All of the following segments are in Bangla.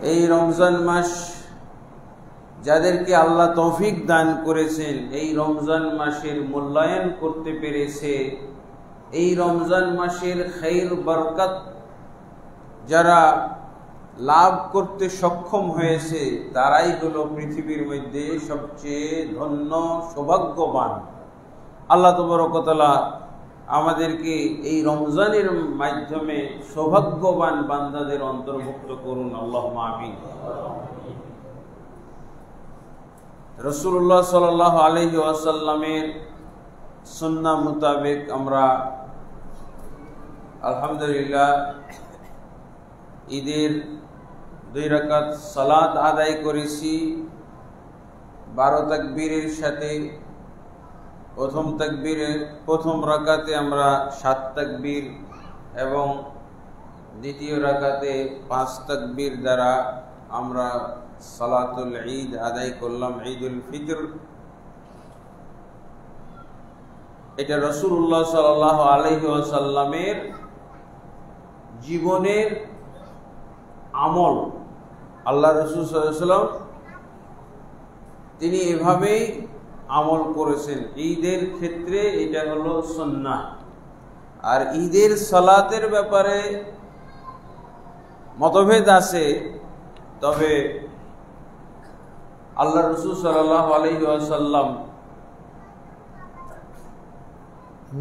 এই রমজান মাস যাদেরকে আল্লাহ তৌফিক দান করেছেন, এই রমজান মাসের মূল্যায়ন করতে পেরেছে, এই রমজান মাসের খাইর বরকত যারা লাভ করতে সক্ষম হয়েছে, তারাই হলো পৃথিবীর মধ্যে সবচেয়ে ধন্য সৌভাগ্যবান। আল্লাহ তাবারক ওয়া তাআলা আমাদেরকে এই রমজানের মাধ্যমে সৌভাগ্যবান বান্দাদের অন্তর্ভুক্ত করুন, আল্লাহুম্মা আমিন। রাসূলুল্লাহ সাল্লাল্লাহু আলাইহি ওয়াসাল্লামের সুন্নাহ মোতাবেক আমরা আলহামদুলিল্লাহ ঈদের 2 রাকাত সালাত আদায় করেছি। 12 তাকবীরের সাথে প্রথম রাকাতে আমরা 7 তাকবীর এবং দ্বিতীয় রাকাতে 5 তাকবীর দ্বারা আমরা সালাতুল ঈদ আদায় করলাম, ঈদুল ফিতর। এটা রাসূলুল্লাহ সাল্লাল্লাহু আলাইহি ওয়াসাল্লামের জীবনের আমল। আল্লাহ রাসূল সাল্লাল্লাহু আলাইহি ওয়াসাল্লাম তিনি এভাবেই আমল করেছেন। ঈদের ক্ষেত্রে এটা হলো সুন্নাহ। আর ঈদের সালাতের ব্যাপারে মতভেদ আছে, তবে আল্লাহ রাসূল সাল্লাল্লাহু আলাইহি ওয়াসাল্লাম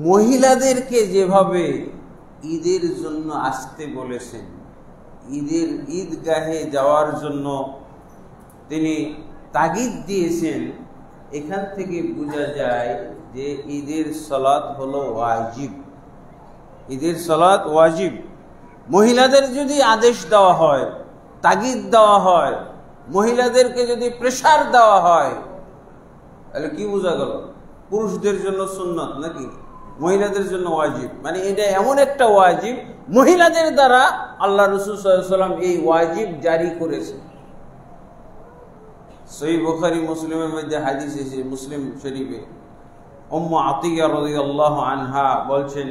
মহিলাদেরকে যেভাবে ঈদের জন্য আসতে বলেছেন, ঈদগাহে যাওয়ার জন্য তিনি তাগিদ দিয়েছেন, এখান থেকে বোঝা যায় যে ঈদের সালাত হলো ওয়াজিব। ঈদের সালাত ওয়াজিব। মহিলাদের যদি আদেশ দেওয়া হয়, তাগিদ দেওয়া হয়, মহিলাদেরকে যদি প্রেসার দেওয়া হয়, তাহলে কি বোঝা গেল? পুরুষদের জন্য সুন্নাত নাকি মহিলাদের জন্য ওয়াজিব? মানে এটা এমন একটা ওয়াজিব, মহিলাদের দ্বারা আল্লাহ রাসূল সাল্লাল্লাহু আলাইহি ওয়াসাল্লাম এই ওয়াজিব জারি করেছেন। সহিহ বুখারী মুসলিমের মধ্যে হাদিস এসেছে, মুসলিম শরীফে উম্মু আতিয়া রাদিয়াল্লাহু আনহা বলছেন,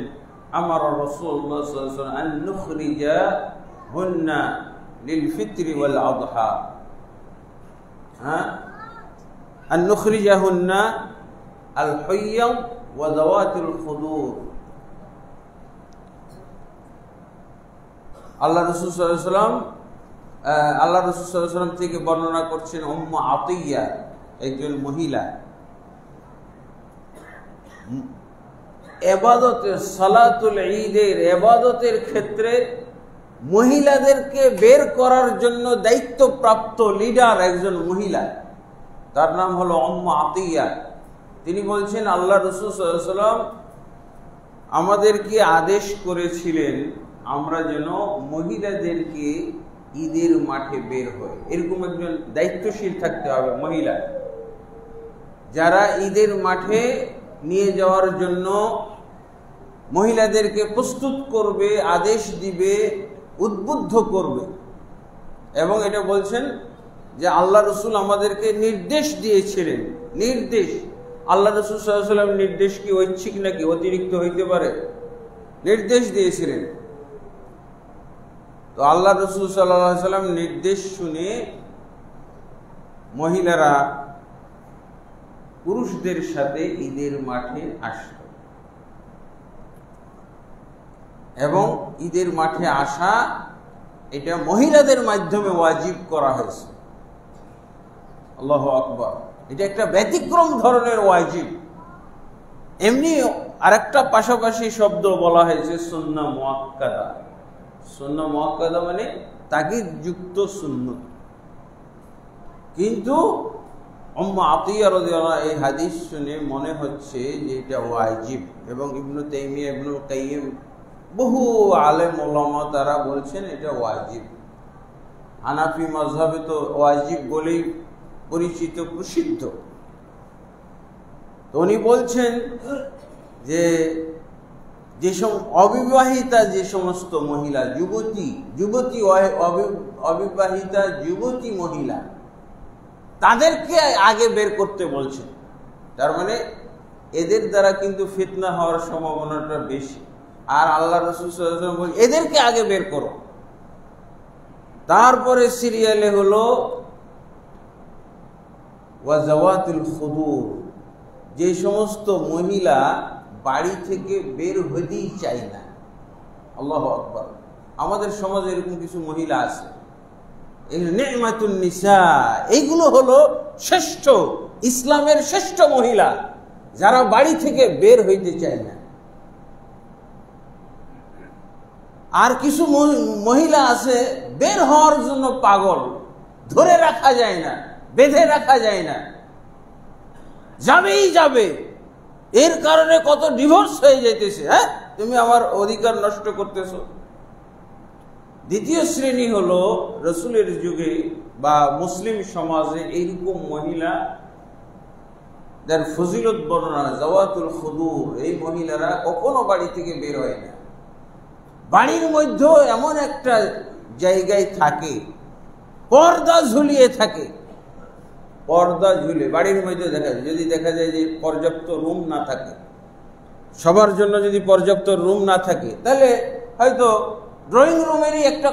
আমার রাসূলুল্লাহ সাল্লাল্লাহু আলাইহি ওয়াসাল্লাম আন নুখরিজা হুন্না লিল ফিত্রি ওয়াল আযহা, আন নুখরিজা হুন্না আল হুইয়া ওয়া যাওয়াতুল খুদুর। আল্লাহ রাসূল সাল্লাল্লাহু আলাইহি ওয়াসাল্লাম থেকে বর্ণনা করছেন উম্মু আতিয়া, একজন মহিলা, ইবাদতের সালাতুল ঈদের ইবাদতের ক্ষেত্রে মহিলাদেরকে বের করার জন্য দায়িত্বপ্রাপ্ত লিডার একজন মহিলা, তার নাম হলো উম্মু আতিয়া। তিনি বলছেন আল্লাহ রাসূল সাল্লাল্লাহু আলাইহি ওয়াসাল্লাম আমাদেরকে আদেশ করেছিলেন আমরা যেন মহিলাদেরকে ঈদের মাঠে বের হয়। এরকম একজন দায়িত্বশীল থাকতে হবে মহিলা, যারা ঈদের মাঠে নিয়ে যাওয়ার জন্য মহিলাদেরকে প্রস্তুত করবে, আদেশ দিবে, উদ্বুদ্ধ করবে। এবং এটা বলছেন যে আল্লাহ রাসূল আমাদেরকে নির্দেশ দিয়েছিলেন। নির্দেশ, আল্লাহ রাসূল সাল্লাল্লাহু আলাইহি ওয়াসাল্লাম নির্দেশ কি ঐচ্ছিক নাকি অতিরিক্ত হইতে পারে? নির্দেশ দিয়েছিলেন। তো আল্লাহ রাসূল সাল্লাল্লাহু আলাইহি ওয়াসাল্লাম নির্দেশ শুনে মহিলারা পুরুষদের সাথে ঈদের মাঠে আসত এবং ঈদের মাঠে আসা এটা মহিলাদের মাধ্যমে ওয়াজিব করা হয়েছে। আল্লাহু আকবার। এটা একটা ব্যতিক্রম ধরনের ওয়াজিব। এমনি আরেকটা পাশাপাশি শব্দ বলা হয়েছে সুন্নাহ মুআক্কাদা। সুন্নাহ মুআক্কাদা মানে তাগিদ যুক্ত সুন্নাহ। কিন্তু উম্মু আতিয়া রাদিয়াল্লাহু আনহা এই হাদিস শুনে মনে হচ্ছে যে এটা ওয়াজিব, এবং ইবনে তাইমিয়া, ইবনুল কাইয়িম, বহু আলেম ওলামা তারা বলছেন এটা ওয়াজিব। হানাফি মাযহাবে তো ওয়াজিব বলেই পরিচিত, প্রসিদ্ধ। তো উনি বলছেন যে অবিবাহিতা যে সমস্ত মহিলা, অবিবাহিতা যুবতী মহিলা, তাদেরকে আগে বের করতে বলছেন। তার মানে এদের দ্বারা কিন্তু ফিতনা হওয়ার সম্ভাবনাটা বেশি। আর আল্লাহ রাসূল সাল্লাল্লাহু আলাইহি ওয়াসাল্লাম বলেন এদেরকে আগে বের করো। তারপরে সিরিয়ালে হলো ওয়াজাওয়াতুল খুদুর, যে সমস্ত মহিলা বাড়ি থেকে বের হতেই চায় না। আল্লাহু আকবার। আমাদের সমাজে এরকম কিছু মহিলা আছে, এই নি'মাতুন নিসা, এইগুলো হলো শ্রেষ্ঠ, ইসলামের শ্রেষ্ঠ মহিলা, যারা বাড়ি থেকে বের হইতে চায় না। আর কিছু মহিলা আছে বের হওয়ার জন্য পাগল, ধরে রাখা যায় না, বেঁধে রাখা যায় না, যাবেই যাবে। এর কারণে কত ডিভোর্স হয়ে যাইতেছে। হ্যাঁ, তুমি আমার অধিকার নষ্ট করতেছো। দ্বিতীয় শ্রেণী হলো রসুলের যুগে বা মুসলিম সমাজে এইরকম মহিলা, যার ফজিলত বর্ণনা জাওয়াতুল খুদুর, এই মহিলারা কখনো বাড়ি থেকে বের হয় না। বাড়ির মধ্যেও এমন একটা জায়গায় থাকে, পর্দা ঝুলিয়ে থাকে, পর্দা ঝুলে বাড়ির মধ্যে দেখা যায়। যদি দেখা যায় যে পর্যাপ্ত রুম না থাকে, সবার জন্য যদি পর্যাপ্ত রুম না থাকে, তাহলে হয়তো ড্রয়িং রুমেরই একটা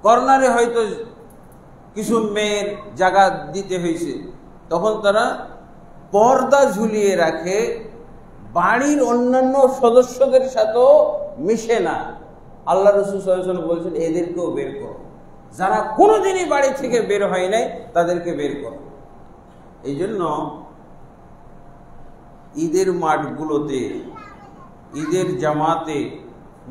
কর্নারে হয়তো কিছু মেয়ের জায়গা দিতে হয়েছে, তখন তারা পর্দা ঝুলিয়ে রাখে, বাড়ির অন্যান্য সদস্যদের সাথেও মিশে না। আল্লাহ রাসূল সাল্লাল্লাহু আলাইহি ওয়াসাল্লাম বলছেন, এদেরকেও বের করো, যারা কোনোদিনই বাড়ি থেকে বের হয় নাই তাদেরকে বের করো। এই জন্য ঈদের মাঠগুলোতে, ঈদের জামাতে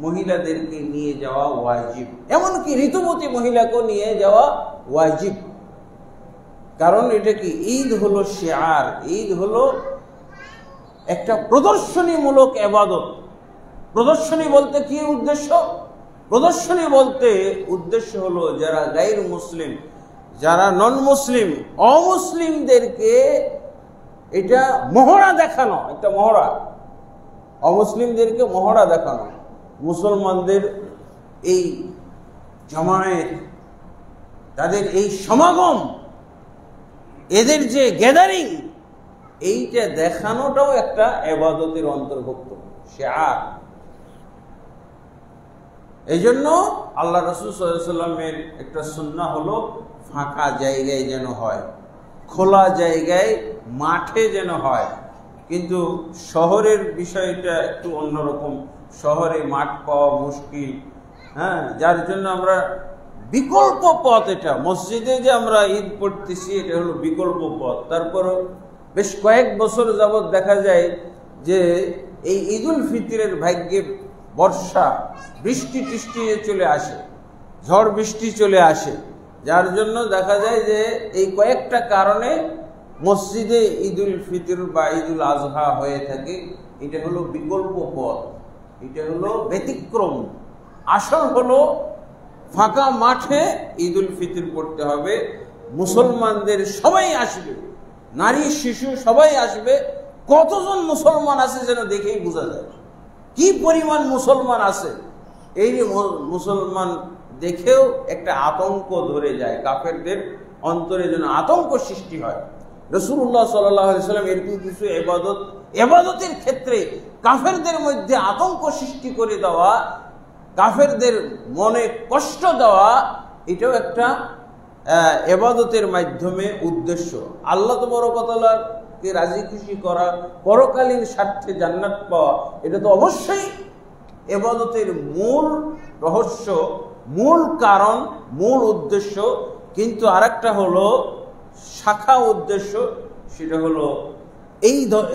মহিলাদেরকে নিয়ে যাওয়া ওয়াজিব, এমনকি ঋতুবতী মহিলাকেও নিয়ে যাওয়া ওয়াজিব। কারণ এটা কি, ঈদ হলো শিআর, ঈদ হলো একটা প্রদর্শনীমূলক ইবাদত। প্রদর্শনী বলতে কি উদ্দেশ্য? প্রদর্শনী বলতে উদ্দেশ্য হলো যারা গায়র মুসলিম, যারা নন মুসলিম, অমুসলিমদেরকে এটা মহড়া দেখানো, একটা মহড়া, অমুসলিমদেরকে মহড়া দেখানো। মুসলমানদের এই জামায়াত, তাদের এই সমাগম, এদের যে গ্যাদারিং, এইটা দেখানোটাও একটা ইবাদতের অন্তর্ভুক্ত, শিআর। এই জন্য আল্লাহ রাসূল সাল্লাল্লাহু আলাইহি ওয়াসাল্লামের একটা সুন্নাহ হলো ফাঁকা জায়গায় যেন হয়, খোলা জায়গায়, মাঠে যেন হয়। কিন্তু শহরের বিষয়টা একটু অন্যরকম, শহরে মাঠ পাওয়া মুশকিল। হ্যাঁ, যার জন্য আমরা বিকল্প পথ, এটা মসজিদে যে আমরা ঈদ পড়তেছি, এটা হলো বিকল্প পথ। তারপরও বেশ কয়েক বছর যাবৎ দেখা যায় যে এই ঈদুল ফিতরের ভাগ্যে বর্ষা, বৃষ্টি টিষ্টি চলে আসে, ঝড় বৃষ্টি চলে আসে, যার জন্য দেখা যায় যে এই কয়েকটা কারণে মসজিদে ঈদুল ফিতর বা ঈদুল আজহা হয়ে থাকে। এটা হলো বিকল্প পথ, এটা হলো ব্যতিক্রম। আসল হলো ফাঁকা মাঠে ঈদুল ফিতর পড়তে হবে, মুসলমানদের সবাই আসবে, নারী শিশু সবাই আসবে। কতজন মুসলমান আছে যেন দেখেই বোঝা যায় কি পরিমাণ মুসলমান আছে। এই মুসলমান দেখেও একটা আতঙ্ক ধরে যায়, কাফেরদের অন্তরে যেন আতঙ্ক সৃষ্টি হয়। রাসূলুল্লাহ সাল্লাল্লাহু আলাইহি ওয়াসাল্লাম এরকম কিছু ইবাদতের ক্ষেত্রে কাফেরদের মধ্যে আতঙ্ক সৃষ্টি করে দেওয়া, কাফেরদের মনে কষ্ট দেওয়া, এটাও একটা ইবাদতের মাধ্যমে উদ্দেশ্য। আল্লাহ তাবারক ওয়া তাআলাকে রাজি খুশি করা, পরকালীন স্বার্থে জান্নাত পাওয়া, এটা তো অবশ্যই ইবাদতের মূল রহস্য, মূল কারণ, মূল উদ্দেশ্য। কিন্তু আরেকটা হলো শাখা উদ্দেশ্য, সেটা হলো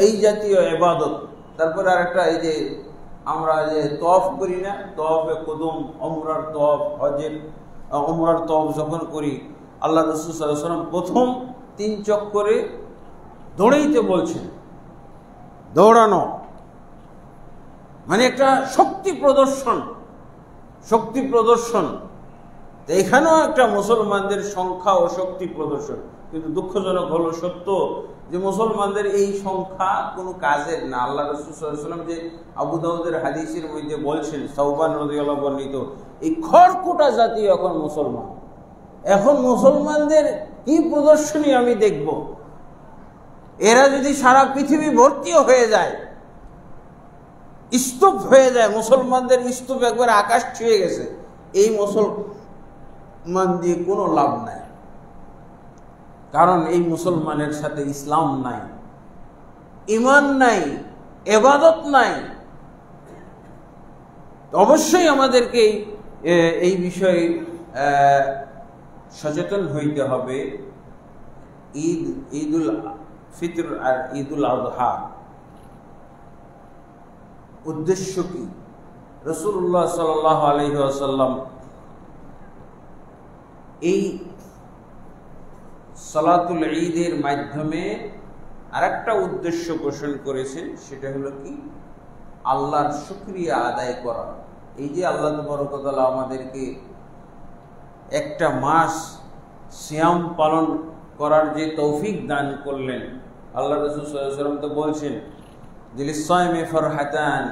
এই জাতীয় ইবাদত। তারপরে আরেকটা, এই যে আমরা যে তওয়াফ করি না, তওয়াফে কুদুম, উমরার তওয়াফ, হজের উমরার তওয়াফ যখন করি, আল্লাহ রাসূল সাল্লাল্লাহু আলাইহি ওয়াসাল্লাম প্রথম 3 চক্করে দৌড়াইতে বলছেন। দৌড়ানো মানে একটা শক্তি প্রদর্শন, শক্তি প্রদর্শন। এখানেও একটা মুসলমানদের সংখ্যা ও শক্তি প্রদর্শন। কিন্তু দুঃখজনক হলো সত্য যে মুসলমানদের এই সংখ্যা কোনো কাজের না। আল্লাহ রাসূল সাল্লাল্লাহু আলাইহি ওয়াসাল্লাম যে আবু দাউদের হাদিসের মধ্যে বলছেন, সাওবান রাদিয়াল্লাহু আনহু বর্ণিত, এই খড়কুটা জাতীয় এখন মুসলমান। এখন মুসলমানদের কি প্রদর্শনী আমি দেখব? এরা যদি সারা পৃথিবী ভর্তিও হয়ে যায়, স্তূপ হয়ে যায়, মুসলমানদের স্তূপ একবার আকাশ ছুঁয়ে গেছে, ইমান দিয়ে কোনো লাভ নাই, কারণ এই মুসলমানের সাথে ইসলাম নাই, ইমান নাই, ইবাদত নাই। অবশ্যই আমাদেরকে এই বিষয়ে সচেতন হইতে হবে। ঈদুল ফিতর আর ঈদুল আযহা উদ্দেশ্য কি? রাসূলুল্লাহ সাল্লাল্লাহু আলাইহি ওয়াসাল্লাম এই সালাতুল ঈদের মাধ্যমে আরেকটা উদ্দেশ্য পোষণ করেছেন, সেটা হলো কি? আল্লাহর শুকরিয়া আদায় করা। এই যে আল্লাহ তাবারক ওয়া তাআলা আমাদেরকে একটা মাস সিয়াম পালন করার যে তৌফিক দান করলেন, আল্লাহ রাসূল সাল্লাল্লাহু আলাইহি ওয়াসাল্লাম তো বলছেন লিস-সাইমি ফারহাতান,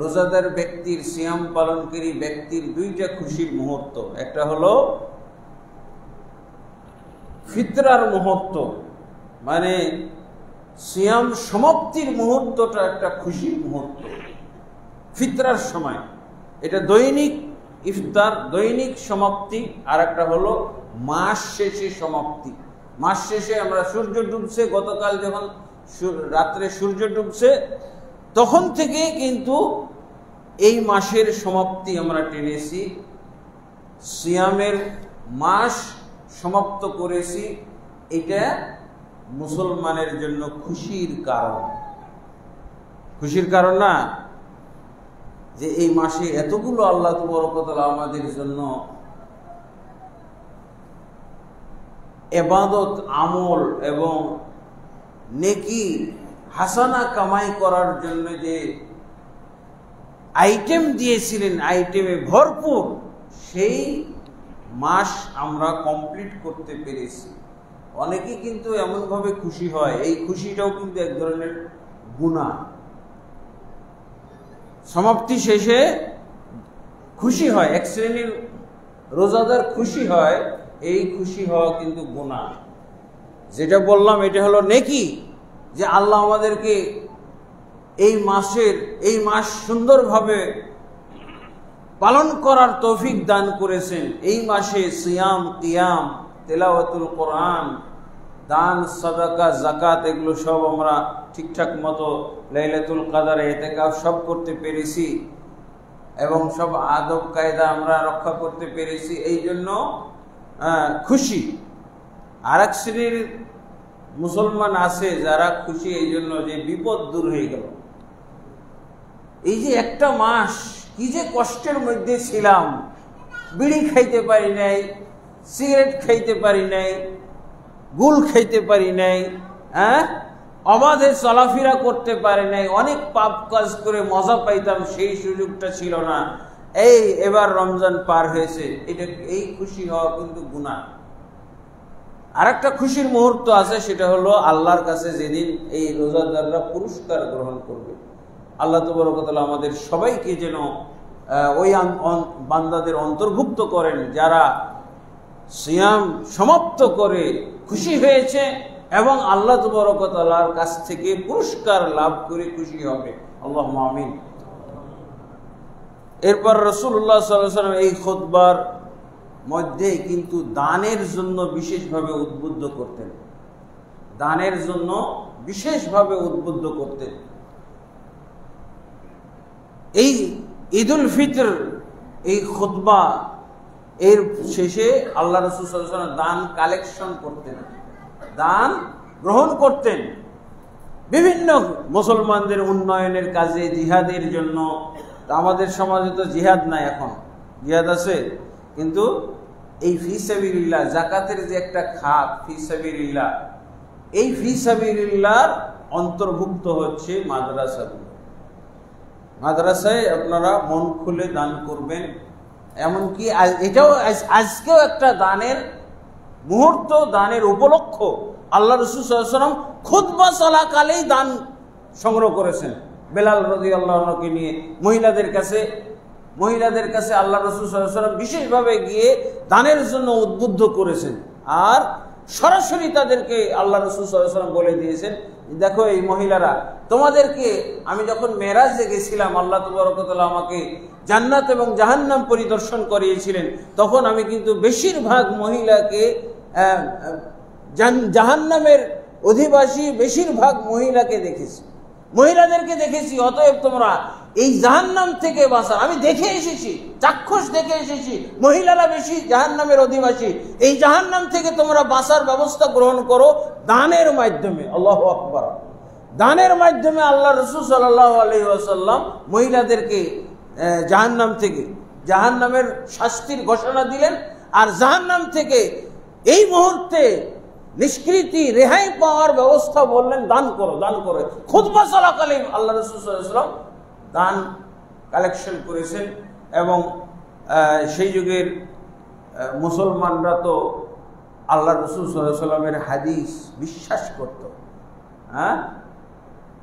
রোজাদার ব্যক্তির, সিয়াম পালনকারী ব্যক্তির দুইটা খুশির মুহূর্ত। একটা হলো ফিতরার মুহূর্ত, মানে সিয়াম সমাপ্তির মুহূর্তটা একটা খুশির মুহূর্ত ফিতরার সময়, এটা দৈনিক ইফতার, দৈনিক সমাপ্তি। আর একটা হলো মাস শেষে সমাপ্তি। মাস শেষে আমরা সূর্য ডুবছে, গতকাল যখন রাত্রে সূর্য ডুবছে তখন থেকে কিন্তু এই মাসের সমাপ্তি আমরা টেনেছি, সিয়ামের মাস সমাপ্ত করেছি। এটা মুসলমানের জন্য খুশির কারণ। খুশির কারণ না যে এই মাসে এতগুলো আল্লাহ তাবারক ওয়া তাআলা আমাদের জন্য ইবাদত, আমল এবং নেকি হাসানা কামাই করার জন্য যে আইটেম দিয়েছিলেন, আইটেমে ভরপুর, সেই মাস আমরা কমপ্লিট করতে পেরেছি। অনেকেই কিন্তু এমনভাবে খুশি হয়, এই খুশিটাও কিন্তু এক ধরনের গুনাহ। সমাপ্তি শেষে খুশি হয়, এক শ্রেণীর রোজাদার খুশি হয়, এই খুশি হওয়া কিন্তু গুনাহ। যেটা বললাম এটা হলো নেকি, যে আল্লাহ আমাদেরকে এই মাস সুন্দরভাবে পালন করার তৌফিক দান করেছেন। এই মাসে সিয়াম, কিয়াম, তেলাওয়াতুল কোরআন, দান, সাদাকা, যাকাত, এগুলো সব আমরা ঠিকঠাক মতো লাইলাতুল কদরে ইতিকাফ সব করতে পেরেছি এবং সব আদব কায়দা আমরা রক্ষা করতে পেরেছি, এই জন্য খুশি। আর এক শ্রেণীর মুসলমান আছে যারা খুশি এই জন্য যে বিপদ দূর হয়ে গেল। এই যে একটা মাস কি যে কষ্টের মধ্যে ছিলাম, বিড়ি খাইতে পারি নাই, সিগারেট খাইতে পারি নাই, গুল খাইতে পারি নাই, অবাধে চলাফেরা করতে পারি নাই, অনেক পাপ কাজ করে মজা পাইতাম, সেই সুযোগটা ছিল না। এবার রমজান পার হয়েছে, এই খুশি হওয়া কিন্তু গুনাহ। আর একটা খুশির মুহূর্ত আছে, সেটা হলো আল্লাহর কাছে যেদিন এই রোজাদাররা পুরস্কার গ্রহণ করবে। আল্লাহ তাবারক ওয়া তাআলা আমাদের সবাইকে যেন ওই বান্দাদের অন্তর্ভুক্ত করেন যারা সিয়াম সমাপ্ত করে খুশি হয়েছে এবং আল্লাহ তাবারক ওয়া তাআলার কাছ থেকে পুরস্কার লাভ করে খুশি হবে। আল্লাহুম্মা আমিন। এরপর রাসূলুল্লাহ সাল্লাল্লাহু আলাইহি ওয়াসাল্লাম এই খুতবার মধ্যে কিন্তু দানের জন্য বিশেষভাবে উদ্বুদ্ধ করতেন, দানের জন্য বিশেষভাবে উদ্বুদ্ধ করতেন। এই ঈদুল ফিতর, এই খুতবা এর শেষে আল্লাহ রাসূল সাল্লাল্লাহু আলাইহি ওয়াসাল্লাম দান কালেকশন করতেন, দান গ্রহণ করতেন বিভিন্ন মুসলমানদের উন্নয়নের কাজে, জিহাদের জন্য। আমাদের সমাজে তো জিহাদ নাই, এখন জিহাদ আছে কিন্তু এই ফি সাবিলিল্লাহ, যাকাতের যে একটা খাত ফি সাবিলিল্লাহ, এই ফি সাবিলিল্লাহর অন্তর্ভুক্ত হচ্ছে মাদ্রাসাগুলো। মাদ্রাসায় আপনারা মন খুলে দান করবেন। এমনকি এটাও আজকেও একটা দানের মুহূর্ত, দানের উপলক্ষ। আল্লাহ রাসূল সাল্লাল্লাহু আলাইহি ওয়াসাল্লাম খুতবা চলাকালেই দান সংগ্রহ করেছেন। বেলাল রাদিয়াল্লাহু আনহুকে নিয়ে মহিলাদের কাছে আল্লাহ রাসূল সাল্লাল্লাহু আলাইহি ওয়াসাল্লাম বিশেষভাবে গিয়ে দানের জন্য উদ্বুদ্ধ করেছেন। আর সরাসরি তাদেরকে আল্লাহ রাসূল সাল্লাল্লাহু আলাইহি ওয়াসাল্লাম বলে দিয়েছেন দেখো এই মহিলারা, তোমাদেরকে আমি যখন মেরাজে গেছিলাম, আল্লাহ তাবারক ওয়া তাআলা আমাকে জান্নাত এবং জাহান্নাম পরিদর্শন করিয়েছিলেন, তখন আমি কিন্তু বেশিরভাগ মহিলাকে জাহান্নামের অধিবাসী বেশিরভাগ মহিলাকে দেখেছি, মহিলাদেরকে দেখেছি। অতএব তোমরা এই জাহান্নাম থেকে বাঁচা, আমি দেখে এসেছি, চাক্ষুষ দেখে এসেছি, মহিলারা বেশি জাহান্নামের অধিবাসী। এই জাহান্নাম থেকে তোমরা বাঁচার ব্যবস্থা গ্রহণ করো দানের মাধ্যমে। আল্লাহু আকবার। দানের মাধ্যমে আল্লাহ রাসূল সাল্লাল্লাহু আলাইহি ওয়াসাল্লাম মহিলাদেরকে জাহান্নাম থেকে, জাহান্নামের শাস্তির ঘোষণা দিলেন। আর জাহান্নাম থেকে এই মুহূর্তে নিষ্কৃতি রেহাই পাওয়ার ব্যবস্থা বললেন, দান করো, দান করো। খুতবা চলাকালীন আল্লাহ রাসূল সাল্লাল্লাহু আলাইহি ওয়াসাল্লাম দান কালেকশন করেছেন। এবং সেই যুগের মুসলমানরা তো আল্লাহ রাসূল সাল্লাল্লাহু আলাইহি ওয়াসাল্লামের হাদিস বিশ্বাস করত,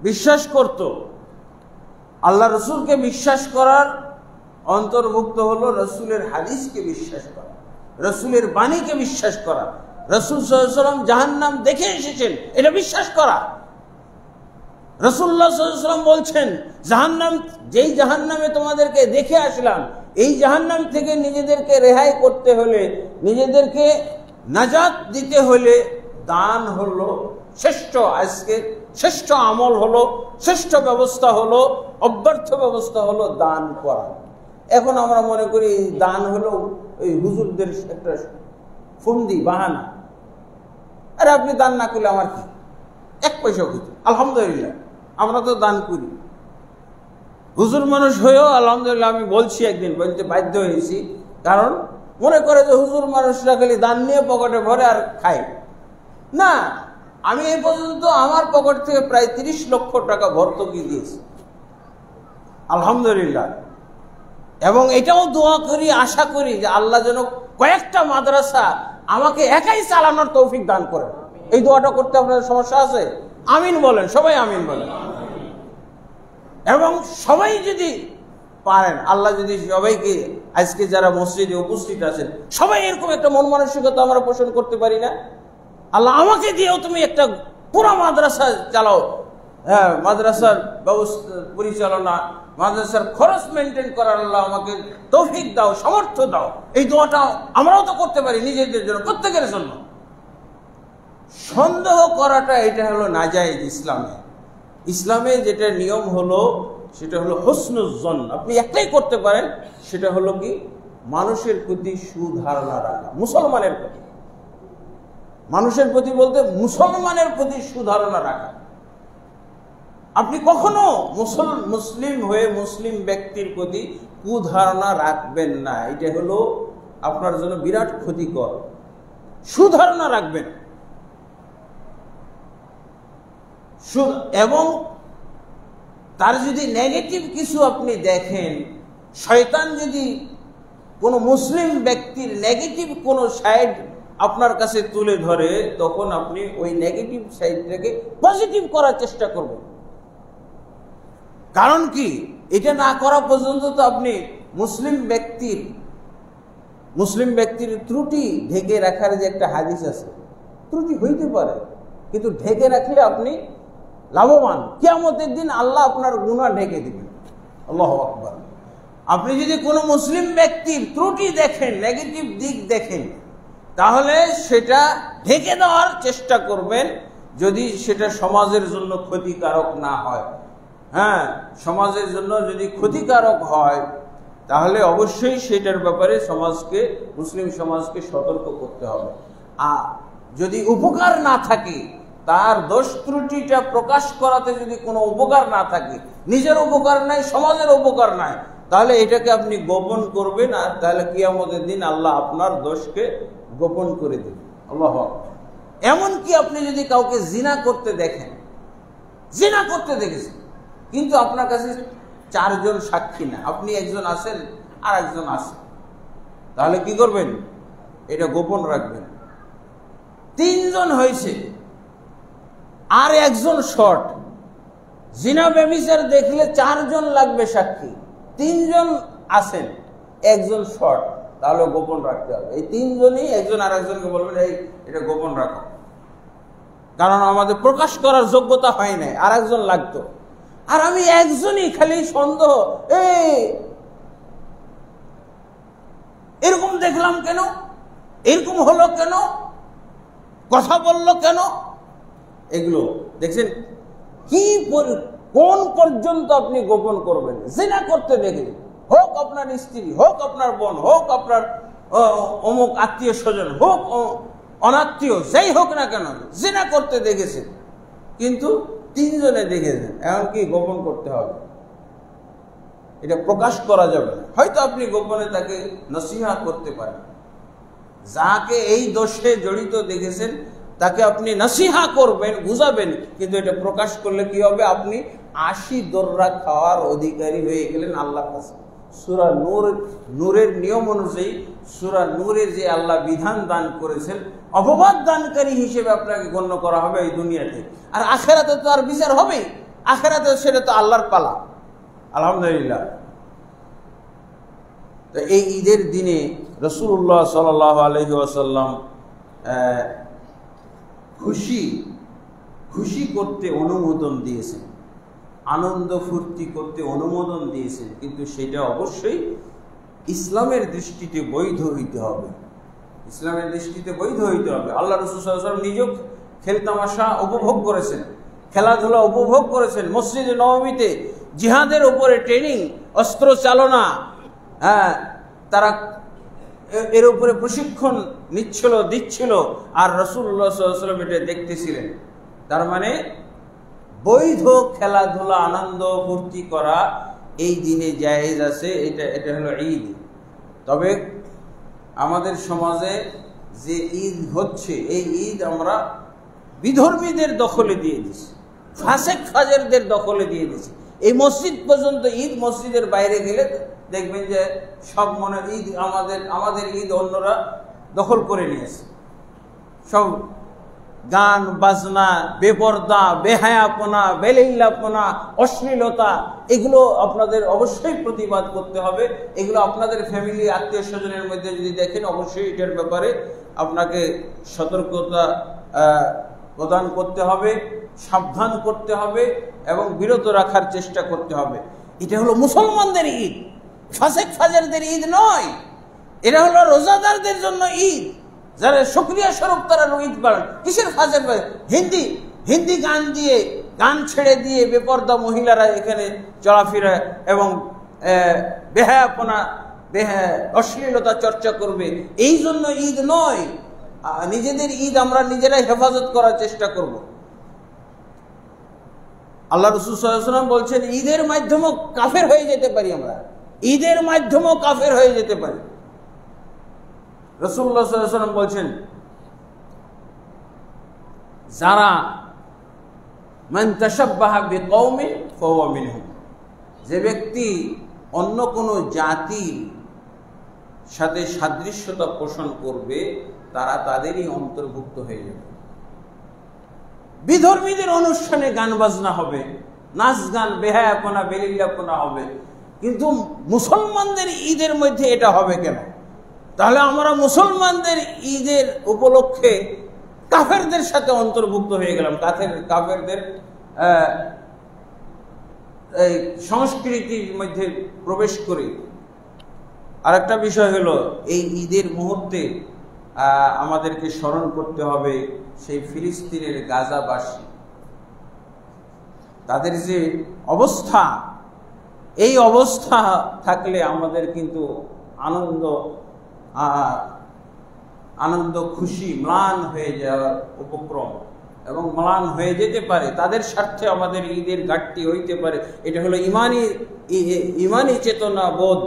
বিশ্বাস করত। আল্লাহ রসুলকে বিশ্বাস করার অন্তর্ভুক্ত হলো রসুলের হাদিসকে বিশ্বাস করা, রসুলের বাণীকে বিশ্বাস করা। রসুল সাল্লাল্লাহু আলাইহি ওয়াসাল্লাম জাহান্নাম দেখে এসেছেন, এটা বিশ্বাস করা। রাসূলুল্লাহ সাল্লাল্লাহু আলাইহি ওয়াসাল্লাম বলছেন, জাহান্নাম, যেই জাহান্নামে তোমাদেরকে দেখে আসলাম, এই জাহান্নাম থেকে নিজেদেরকে রেহাই করতে হলে, নিজেদেরকে নাজাত দিতে হলে দান হলো শ্রেষ্ঠ, আজকে শ্রেষ্ঠ আমল হলো, শ্রেষ্ঠ ব্যবস্থা হলো, অব্যর্থ ব্যবস্থা হলো দান করা। এখন আমরা মনে করি দান হলো ওই হুজুরদের একটা ফন্দি, বাহানা। আরে আপনি দান না করলে আমার কি, এক পয়সাও কিছু, আলহামদুলিল্লাহ আমরা তো দান করি। হুজুর মানুষ হয়েও আলহামদুলিল্লাহ আমি বলছি, একদিন বলতে বাধ্য হয়েছি, কারণ মনে করে যে হুজুর মানুষরা খালি দান নিয়ে পকেটে ভরে আর খায় না। আমি এই পর্যন্ত আমার পকেট থেকে প্রায় 30 লক্ষ টাকা ভর্তুকি দিয়েছি, আলহামদুলিল্লাহ। এবং এটাও দোয়া করি, আশা করি যে আল্লাহ যেন কয়েকটা মাদ্রাসা আমাকে একাই চালানোর তৌফিক দান করেন। এই দোয়াটা করতে আপনাদের সমস্যা আছে? আমিন বলেন, সবাই আমিন বলেন। এবং সবাই যদি পারেন, আল্লাহ যদি সবাইকে, আজকে যারা মসজিদে উপস্থিত আছেন, সবাই এরকম একটা মন মানসিকতা আমরা পোষণ করতে পারি না? আল্লাহ আমাকে দিয়েও তুমি একটা পুরো মাদ্রাসা চালাও, হ্যাঁ, মাদ্রাসার ব্যবস্থা পরিচালনা, মাদ্রাসার খরচ মেনটেন করার আল্লাহ আমাকে তৌফিক দাও, সামর্থ্য দাও। এই দোয়াটা আমরাও তো করতে পারি নিজেদের জন্য, প্রত্যেকের জন্য। সন্দেহ করাটা এটা হলো নাজায়েজ ইসলামে। ইসলামে যেটা নিয়ম হলো সেটা হলো হুসনুল জন। আপনি একটাই করতে পারেন, সেটা হলো কি মানুষের প্রতি সুধারণা রাখা। মুসলমানের প্রতি, মানুষের প্রতি বলতে মুসলমানের প্রতি সুধারণা রাখা। আপনি কখনো মুসলিম হয়ে মুসলিম ব্যক্তির প্রতি কুধারণা রাখবেন না, এটা হলো আপনার জন্য বিরাট ক্ষতিকর। সুধারণা রাখবেন। এবং তার যদি নেগেটিভ কিছু আপনি দেখেন, শয়তান যদি কোনো মুসলিম ব্যক্তির নেগেটিভ কোনো সাইড আপনার কাছে তুলে ধরে, তখন আপনি ওই নেগেটিভ সাইডটাকে পজিটিভ করার চেষ্টা করবেন। কারণ কি, এটা না করা পর্যন্ত তো আপনি মুসলিম ব্যক্তির ত্রুটি ঢেকে রাখার যে একটা হাদিস আছে, ত্রুটি হইতে পারে, কিন্তু ঢেকে রাখলে আপনি লাভবান। কিয়ামতের দিন আল্লাহ আপনার গুনাহ ঢেকে দিবেন। আল্লাহু আকবার। আপনি যদি কোনো মুসলিম ব্যক্তির ত্রুটি দেখেন, নেগেটিভ দিক দেখেন, তাহলে সেটা ঢেকে দেওয়ার চেষ্টা করবেন, যদি সেটা সমাজের জন্য ক্ষতিকারক না হয়। হ্যাঁ, সমাজের জন্য যদি ক্ষতিকারক হয়, তাহলে অবশ্যই সেটার ব্যাপারে সমাজকে, মুসলিম সমাজকে সতর্ক করতে হবে। আর যদি উপকার না থাকে, তার দোষ ত্রুটিটা প্রকাশ করাতে যদি কোনো উপকার না থাকে, নিজের উপকার নাই, সমাজের উপকার নাই, তাহলে এটাকে আপনি গোপন করবেন। আর তাহলে কিয়ামতের দিন আল্লাহ আপনার দোষকে গোপন করে দেবেন। আল্লাহু আকবার। এমনকি আপনি যদি কাউকে জিনা করতে দেখেন, জিনা করতে দেখেছেন, কিন্তু আপনার কাছে 4 জন সাক্ষী না, আপনি একজন আছেন আর একজন আছেন, তাহলে কি করবেন? এটা গোপন রাখবেন। 3 জন হয়েছে আর একজন শর্ট, জিনা ব্যভিচার দেখলে 4 জন লাগবে সাক্ষী, 3 জন আছেন, একজন শর্ট, তাহলে গোপন রাখতে হবে। এই 3 জনই একজন আর একজনকে বলবেন, এই এটা গোপন রাখো। কারণ আমাদের প্রকাশ করার যোগ্যতা হয় নাই, আর একজন লাগতো। আর আমি একজনই, খালি সন্দেহ, এরকম দেখলাম কেন, এরকম হলো কেন, কথা বললো কেন, এগুলো দেখছেন কি কোন পর্যন্ত আপনি গোপন করবেন। জিনা করতে দেখলেন, হোক আপনার স্ত্রী, হোক আপনার বোন, হোক আপনার অমুক আত্মীয় স্বজন, হোক অনাত্মীয়, যাই হোক না কেন, জিনা করতে দেখেছেন, কিন্তু 3 জনে দেখেছেন, এখন কি গোপন করতে হবে? এটা প্রকাশ করা যাবে না। হয়তো আপনি গোপনে তাকে নসিহা করতে পারেন, যাকে এই দোষে জড়িত দেখেছেন তাকে আপনি নসিহা করবেন, বুঝাবেন, কিন্তু এটা প্রকাশ করলে কি হবে? আপনি 80 দররা খাওয়ার অধিকারী হয়ে গেলেন আল্লাহর কাছে। সূরা নূরের নিয়ম অনুযায়ী, সূরা নূরের যে আল্লাহ বিধান দান করেছেন, অপবাদ দানকারী হিসেবে আপনাকে গণ্য করা হবে এই দুনিয়াতে। আর আখেরাতে তো আর বিচার হবেই, আখেরাতে সেটা তো আল্লাহর পালা। আলহামদুলিল্লাহ। তো এই ঈদের দিনে রাসূলুল্লাহ সাল্লাল্লাহু আলাইহি ওয়াসাল্লাম খুশি করতে অনুমোদন দিয়েছেন, আনন্দ ফুর্তি করতে অনুমোদন দিয়েছেন, কিন্তু সেটা অবশ্যই ইসলামের দৃষ্টিতে বৈধ হইতে হবে। ইসলামের দৃষ্টিতে বৈধ হইতে হবে। আল্লাহ রাসূল সাল্লাল্লাহু আলাইহি ওয়াসাল্লাম নিজেও খেলতামাশা উপভোগ করেছেন, খেলাধুলা উপভোগ করেছেন। মসজিদে নববীতে জিহাদের উপরে ট্রেনিং, অস্ত্র চালনা, তারা এর উপরে প্রশিক্ষণ দিচ্ছিল, আর রাসূলুল্লাহ সাল্লাল্লাহু আলাইহি ওয়াসাল্লাম এটা দেখতেছিলেন। তার মানে বৈধ খেলাধুলা, আনন্দ ফুর্তি করা এই দিনে জায়েজ আছে। এটা হলো ঈদ। তবে আমাদের সমাজে যে ঈদ হচ্ছে, এই ঈদ আমরা বিধর্মীদের দখলে দিয়ে দিছি, ফাসেক ফাজেরদের দখলে দিয়ে দিছি। এই মসজিদ পর্যন্ত ঈদ, মসজিদের বাইরে গেলে দেখবেন যে সব মনে ঈদ, আমাদের ঈদ অন্যরা দখল করে নিয়েছে। সব গান বাজনা, বেপর্দা, বেহায়াপনা, বেলেইলাপনা, অশ্লীলতা, এগুলো আপনাদের অবশ্যই প্রতিবাদ করতে হবে। এগুলো আপনাদের ফ্যামিলি, আত্মীয় স্বজনের মধ্যে যদি দেখেন, অবশ্যই এটার ব্যাপারে আপনাকে সতর্কতা প্রদান করতে হবে, সাবধান করতে হবে এবং বিরত রাখার চেষ্টা করতে হবে। এটা হলো মুসলমানদের ঈদ, ফাসেক ফাজেরদের ঈদ নয়। এটা হলো রোজাদারদের জন্য ঈদ, যারা শুকরিয়া স্বরূপ তারা ঈদ পালন। কিসের ফাজেক? হিন্দি গান ছেড়ে দিয়ে বেপর্দা মহিলারা এখানে চলাফেরা এবং বেহায়াপনা, অশ্লীলতা চর্চা করবে, এই জন্য ঈদ নয়। নিজেদের ঈদ আমরা নিজেরাই হেফাজত করার চেষ্টা করব। আল্লাহ রাসূল সাল্লাল্লাহু আলাইহি ওয়াসাল্লাম বলছেন, ঈদের মাধ্যমেও কাফের হয়ে যেতে পারি আমরা, ঈদের মাধ্যমেও কাফের হয়ে যেতে পারি। রাসূলুল্লাহ সাল্লাল্লাহু আলাইহি ওয়াসাল্লাম বলছেন, যারা মান তাশাব্বাহা বিকওমিন ফাহুয়া মিনহুম, যে ব্যক্তি অন্য কোনো জাতির সাথে সাদৃশ্যতা পোষণ করবে, তারা তাদেরই অন্তর্ভুক্ত হয়ে যাবে। বিধর্মীদের অনুষ্ঠানে গান বাজনা হবে, নাচ গান, বেহায়াপনা, বেলিলাপনা হবে, কিন্তু মুসলমানদের ঈদের মধ্যে এটা হবে কেন? তাহলে আমরা মুসলমানদের ঈদের উপলক্ষে কাফেরদের সাথে অন্তর্ভুক্ত হয়ে গেলাম, কাফেরদের এই সংস্কৃতির মধ্যে প্রবেশ করি। আরেকটা বিষয় হলো, এই ঈদের মুহূর্তে আমাদেরকে স্মরণ করতে হবে সেই ফিলিস্তিনের গাজাবাসী, তাদের যে অবস্থা, এই অবস্থা থাকলে আমাদের কিন্তু আনন্দ খুশি ম্লান হয়ে যাওয়ার উপক্রম এবং ম্লান হয়ে যেতে পারে। তাদের স্বার্থে আমাদের ঈদের ঘাটতি হইতে পারে। এটা হলো ইমানি চেতনা বোধ,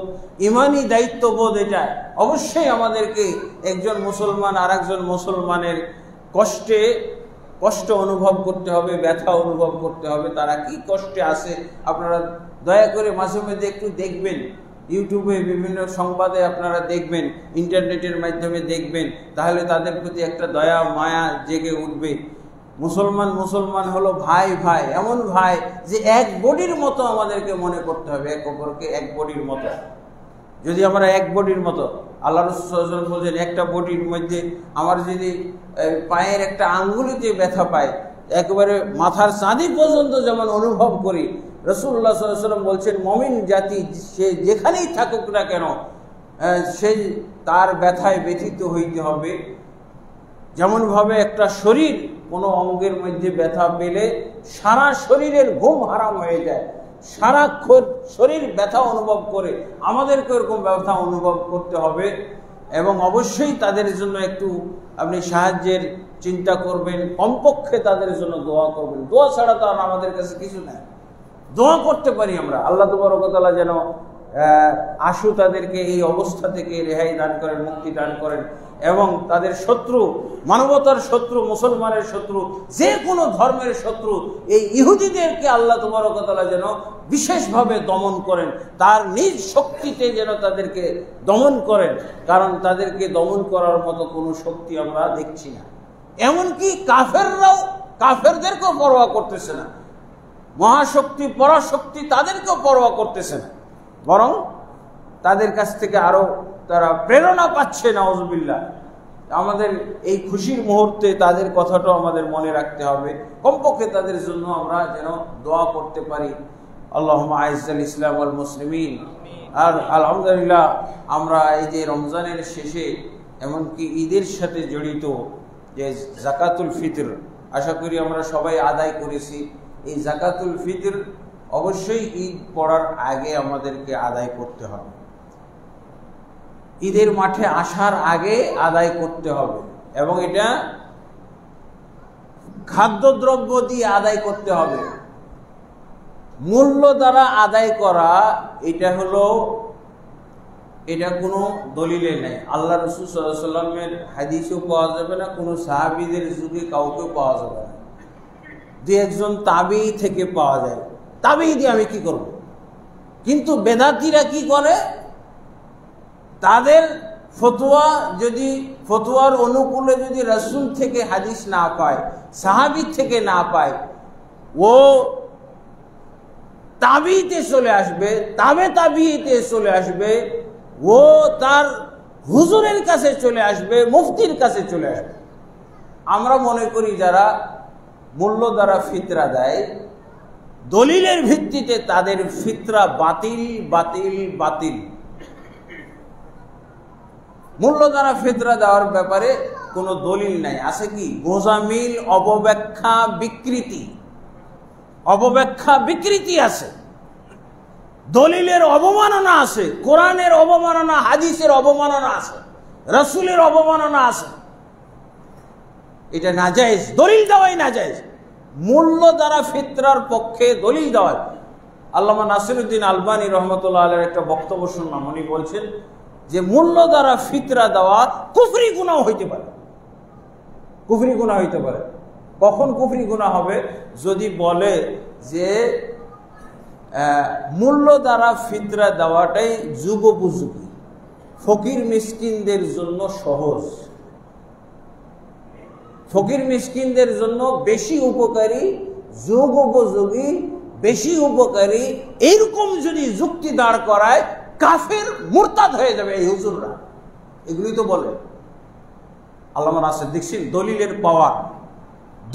ইমানি দায়িত্ববোধ। এটা অবশ্যই আমাদেরকে একজন মুসলমান আর একজন মুসলমানের কষ্ট অনুভব করতে হবে, ব্যথা অনুভব করতে হবে। তারা কি কষ্টে আছে আপনারা দয়া করে মাঝে মধ্যে একটু দেখবেন, ইউটিউবে বিভিন্ন সংবাদে আপনারা দেখবেন, ইন্টারনেটের মাধ্যমে দেখবেন, তাহলে তাদের প্রতি একটা দয়া মায়া জেগে উঠবে। মুসলমান হলো ভাই, এমন ভাই যে এক বডির মতো আমাদেরকে মনে করতে হবে, এক অপরকে এক বডির মতো। যদি আমরা এক বডির মতো, আল্লাহ রাসূল সাল্লাল্লাহু আলাইহি ওয়াসাল্লাম বলেন একটা বডির মধ্যে আমার যদি পায়ের একটা আঙ্গুলিতে ব্যথা পায়, একেবারে মাথার চাঁদি পর্যন্ত যেমন অনুভব করি, রাসূলুল্লাহ সাল্লাল্লাহু আলাইহি ওয়াসাল্লাম বলছেন মুমিন জাতি সে যেখানেই থাকুক না কেন সেই তার ব্যথায় ব্যথিত হইতে হবে। যেমনভাবে একটা শরীর কোনো অঙ্গের মধ্যে ব্যথা পেলে সারা শরীরের ঘুম হারাম হয়ে যায়, সারাক্ষণ শরীর ব্যথা অনুভব করে, আমাদেরকে এরকম ব্যথা অনুভব করতে হবে। এবং অবশ্যই তাদের জন্য একটু আপনি সাহায্যের চিন্তা করবেন, কমপক্ষে তাদের জন্য দোয়া করবেন। দোয়া ছাড়া তো আর আমাদের কাছে কিছু নাই। দোয়া করতে পারি আমরা, আল্লাহ তাবারক ওয়া তাআলা যেন আশু তাদেরকে এই অবস্থা থেকে রেহাই দান করেন, মুক্তি দান করেন, এবং তাদের শত্রু, মানবতার শত্রু, মুসলমানের শত্রু, যে কোনো ধর্মের শত্রু এই ইহুদিদেরকে আল্লাহ তাবারক ওয়া তাআলা যেন বিশেষভাবে দমন করেন, তার নিজ শক্তিতে যেন তাদেরকে দমন করেন, কারণ তাদেরকে দমন করার মতো কোনো শক্তি আমরা দেখছি না। এমনকি কাফেররাও কাফেরদেরকেও পরোয়া করতেছে না, মহাশক্তি পরাশক্তি তাদেরকেও পরোয়া করতেছে না, বরং তাদের কাছ থেকে আরো তারা প্রেরণা পাচ্ছে। নাউজুবিল্লাহ। আমাদের এই খুশির মুহূর্তে তাদের কথাটাও আমাদের মনে রাখতে হবে, কমপক্ষে তাদের জন্য আমরা যেন দোয়া করতে পারি। আল্লাহুম্মা আইজ্জাল ইসলাম ওয়াল মুসলিমিন। আর আলহামদুলিল্লাহ আমরা এই যে রমজানের শেষে এমনকি ঈদের সাথে জড়িত যে যাকাতুল ফিতর, আশা করি আমরা সবাই আদায় করেছি। এই যাকাতুল ফিতর অবশ্যই ঈদ পড়ার আগে আমাদেরকে আদায় করতে হবে, ঈদের মাঠে আসার আগে আদায় করতে হবে, এবং এটা খাদ্যদ্রব্য দিয়ে আদায় করতে হবে। মূল্য দ্বারা আদায় করা এটা কোনো দলিলে নেই। আল্লাহ রাসূল সাল্লাল্লাহু আলাইহি ওয়াসাল্লামের হাদিসেও পাওয়া যাবে না, কোনো সাহাবীদের যুগে কাউকে পাওয়া যাবে না। দুই একজন তাবেঈ থেকে পাওয়া যায়, তাবেঈ দিয়ে আমি কি করব? কিন্তু বেদাতীরা কি করে, তাদের ফতোয়া যদি ফতোয়ার অনুকূলে যদি রাসূল থেকে হাদিস না পায়, সাহাবী থেকে না পায়, ও তাবিতে চলে আসবে, তাবিতে চলে আসবে, ও তার হুজুরের কাছে চলে আসবে, মুফতির কাছে চলে আসবে। আমরা মনে করি যারা মূল্য দ্বারা ফিতরা দেয়, দলিলের ভিত্তিতে তাদের ফিতরা বাতিল বাতিল বাতিল। মূল্য দ্বারা ফিতরা দেওয়ার ব্যাপারে কোনো দলিল নাই। আছে কি? গোজামিল, অপব্যাখ্যা, বিকৃতি, অপব্যাখ্যা বিকৃতি আছে, দলিলের অবমাননা আছে, কোরআনের অবমাননা, হাদিসের অবমাননা আছে, রাসূলের অবমাননা আছে। এটা নাজায়েজ, দলিল দেওয়াই নাজায়েজ। মূল্য দ্বারা ফিতরার পক্ষে দলিল দেওয়া। আল্লামা নাসিরউদ্দিন আলবানী রহমতুল্লাহ আলাইহির একটা বক্তব্য শুনলাম, উনি বলছেন যে মূল্য দ্বারা ফিতরা দেওয়া কুফরি গুনাহ হইতে পারে, কুফরি গুনাহ হইতে পারে। কখন কুফরি গুনাহ হবে? যদি বলে যে মূল্য দ্বারা ফিতরা দেওয়াটাই যুগোপযোগী, ফকির মিসকিনদের জন্য সহজ, ফকির মিসকিনদের জন্য বেশি উপকারী, যুগ উপযোগী, বেশি উপকারী, এইরকম যদি যুক্তি দাঁড় করায় কাফের মুরতাদ হয়ে যাবে এই হুজুররা। এগুলি তো বলে আল্লামা নাসির দেখছেন দলিলের পাওয়ার,